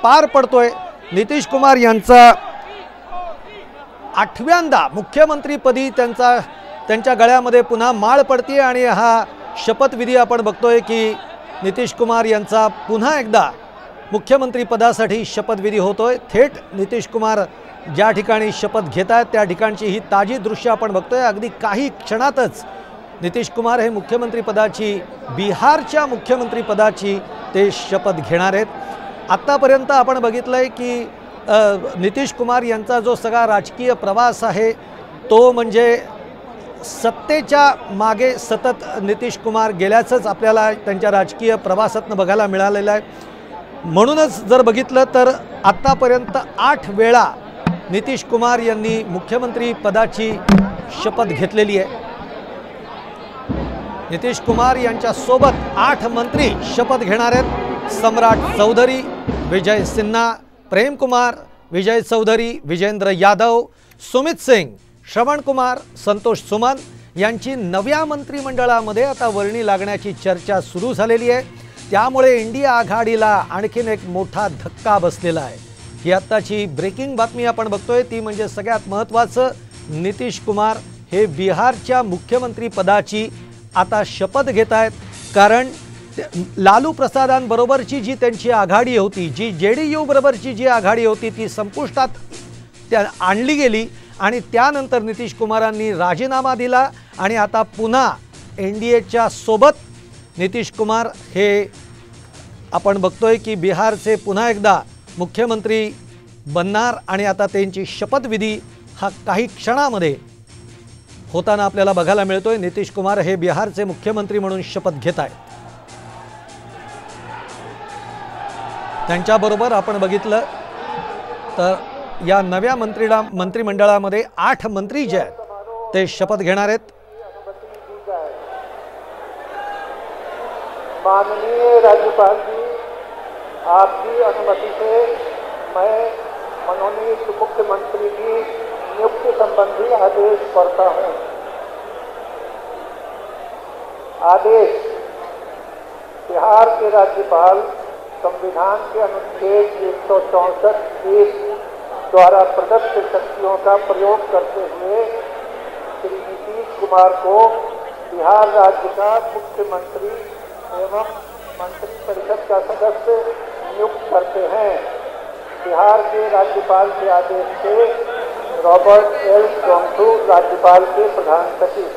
पार पडतोय। नितीश कुमार यांचा 8व्यांदा मुख्यमंत्रीपदी त्यांच्या गळ्यामध्ये पुन्हा माळ पडते आणि हा शपथविधी आपण बघतोय की नितीश कुमार यांचा पुन्हा एकदा मुख्यमंत्रीपदासाठी शपथविधी होतोय। थेट नितीश कुमार ज्या ठिकाणी शपथ घेत आहेत त्या ठिकाणची ही ताजी दृश्य आपण बघतोय। अगदी काही क्षणातच नितीश कुमार हे मुख्यमंत्रीपदाची, बिहारच्या मुख्यमंत्रीपदाची ते शपथ घेणार आहेत। आत्तापर्यंत आपण बघितलंय की नितीश कुमार यांचा जो सगळा राजकीय प्रवास आहे तो म्हणजे सत्तेच्या मागे सतत नितीश कुमार गेल्याचंच आपल्याला त्यांच्या राजकीय प्रवासातनं बघायला मिळालेलं आहे। म्हणूनच जर बघितलं तर आत्तापर्यंत 8 वेळा नितीश कुमार यांनी मुख्यमंत्री पदाची शपथ घेतलेली आहे। नितीश कुमार यांच्या सोबत 8 मंत्री शपथ घेणार आहेत। सम्राट चौधरी, विजय सिन्हा, प्रेम कुमार, विजय चौधरी, विजेंद्र यादव, सुमित सिंग, श्रवण कुमार, संतोष सुमन यांची नव्या मंत्रिमंडळामध्ये आता वर्णी लागण्याची चर्चा सुरू झालेली आहे। त्यामुळे इंडिया आघाडीला आणखीन एक मोठा धक्का बसलेला आहे। ही आत्ताची ब्रेकिंग बातमी आपण बघतोय ती म्हणजे सगळ्यात महत्त्वाचं, नितीश कुमार हे बिहारच्या मुख्यमंत्री पदाची आता शपथ घेत आहेत। कारण लालू प्रसादांबरोबरची जी त्यांची आघाडी होती, जी JDU बरोबरची जी आघाडी होती ती संपुष्टात आणली गेली आणि त्यानंतर नितीश कुमारांनी राजीनामा दिला आणि आता पुन्हा NDAच्या सोबत नितीश कुमार हे आपण बघतोय की बिहारचे पुन्हा एकदा मुख्यमंत्री बनणार आणि आता त्यांची शपथविधी हा काही क्षणामध्ये होताना आपल्याला बघायला मिळतोय। नितीश कुमार हे बिहारचे मुख्यमंत्री म्हणून शपथ घेत आहेत। त्यांच्याबरोबर आपण बघितलं तर या नव्या मंत्रिमंडळामध्ये 8 मंत्री जे आहेत ते शपथ घेणार आहेत। माननीय राज्यपाल जी, आपकी अनुमति से मैं मनोनीत मुख्यमंत्री की नियुक्ति संबंधी आदेश पढ़ता हूँ। आदेश। बिहार के राज्यपाल संविधान के अनुच्छेद 164 द्वारा प्रदत्त शक्तियों का प्रयोग करते हुए श्री नीतीश कुमार को बिहार राज्य का मुख्यमंत्री एवं मंत्रिपरिषद का सदस्य नियुक्त करते हैं। बिहार के राज्यपाल के आदेश से रॉबर्ट एल जोंग्सू राज्यपाल के प्रधान सचिव।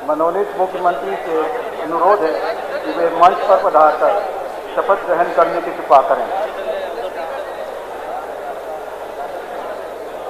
मनोनीत मुख्यमंत्री से अनुरोध है कि वे मंच पर पधारकर शपथ ग्रहण करने की कृपा करें।